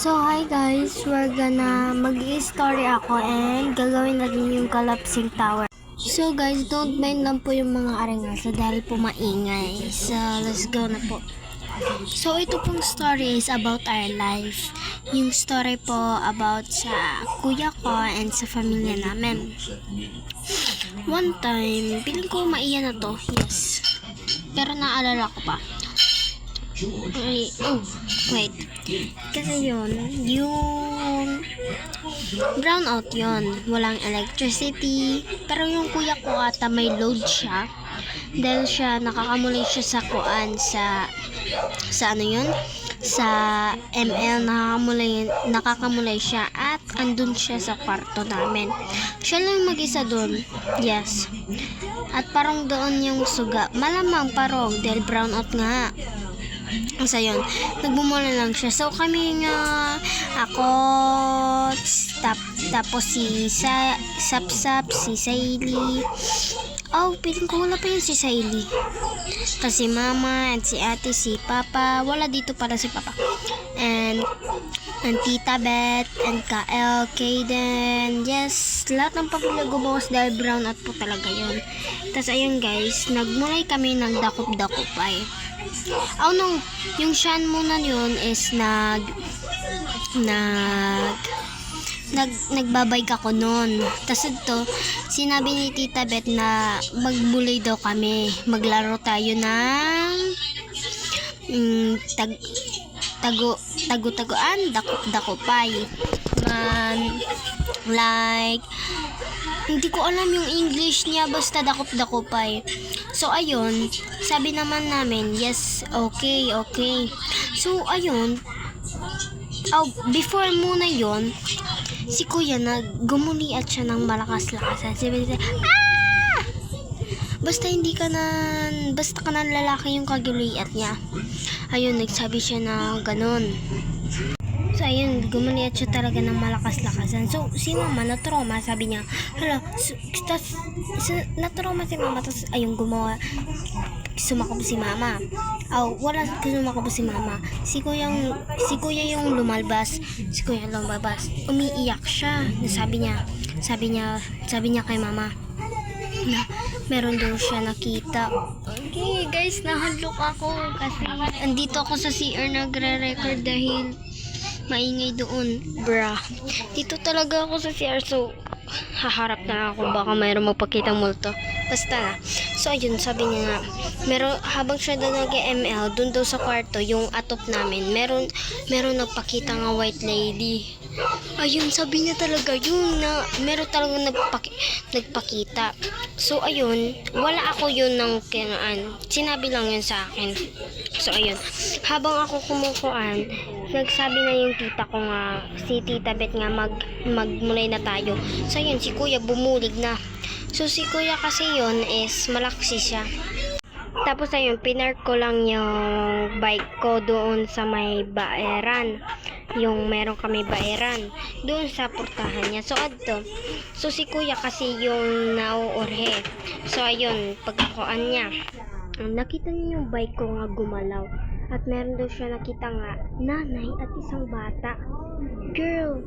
So, hi guys, we're gonna mag-i-story ako and gagawin natin yung collapsing tower. So guys, don't mind lang po yung mga arangaso dahil po maingay. So, let's go na po. So, ito pong story is about our life. Yung story po about sa kuya ko and sa pamilya namin. One time, piling ko maiyan na to, yes. Pero naalala ko pa. Wait. Kasi yung brownout yon, walang electricity. Pero yung kuya ko ata may load siya. Dahil siya, nakakamulay siya sa kuan, sa ano yun? Sa ML, nakakamulay siya at andun siya sa kwarto namin. Siya lang mag-isa dun, yes. At parang doon yung suga. Malamang parang dahil brownout nga. So yun, nagbumula lang siya. So kami nga, ako, tapos si Sapsap, si Saily. Oh, piling ko wala pa yun si Saily. Kasi mama, and si ate, si papa. Wala dito pala si papa. And Tita Beth, and Kael, Kaden. Yes, lahat ng pamilya gumawas dahil brownout po talaga yun. Tapos ayun guys, nagmulay kami ng dakop-dakopay. Oh no, yung Shan muna yun is nagbabike ako noon. Tapos ito, sinabi ni Tita Beth na magbulay daw kami. Maglaro tayo ng tago-tagoan, dakop-dakopay. Like, hindi ko alam yung English niya, basta dakop-dakopay. So, ayun, sabi naman namin, yes, okay. So, ayun, before muna yon, si kuya gumuliat siya ng malakas-lakasan. Sabi niya, basta ka na lalaki yung kaguliat niya. Ayun, nagsabi siya na ganun. So, ayun, gumuliat siya talaga ng malakas-lakasan. So, si mama na-trauma, sabi niya, hala, na-trauma si mama, tapos ayun, sumakop si mama. Wala sumakop si mama. Si kuya yung lumalabas. Umiiyak siya. Sabi niya kay mama na meron daw siya nakita. Okay, guys, nahadlok ako kasi andito ako sa CR nagre-record dahil maingay doon, dito talaga ako sa CR, so haharap na ako, baka mayroong magpakitang multo. Basta na. So ayun, sabi niya nga, habang siya doon nag-ML, doon daw sa kwarto, yung atop namin, meron nagpakita nga white lady. Ayun, sabi niya talaga yun na meron talagang nagpakita. So ayun, wala ako yun ng kinaan. Sinabi lang yun sa akin. So ayun, habang ako kumukuan, nagsabi na yung tita ko nga, si Tita Beth nga magmulay na tayo. So ayun, si kuya bumulig na. So si kuya kasi yun is malaksi siya. Tapos ayun, pinark ko lang yung bike ko doon sa may baeran. Yung meron kami baeran doon sa portahan niya. So adto. So si kuya kasi yung nauurhe. So ayun, pagkakuan niya, nakita niya yung bike ko nga gumalaw. At meron daw siya nakita nga nanay at isang bata. Girl,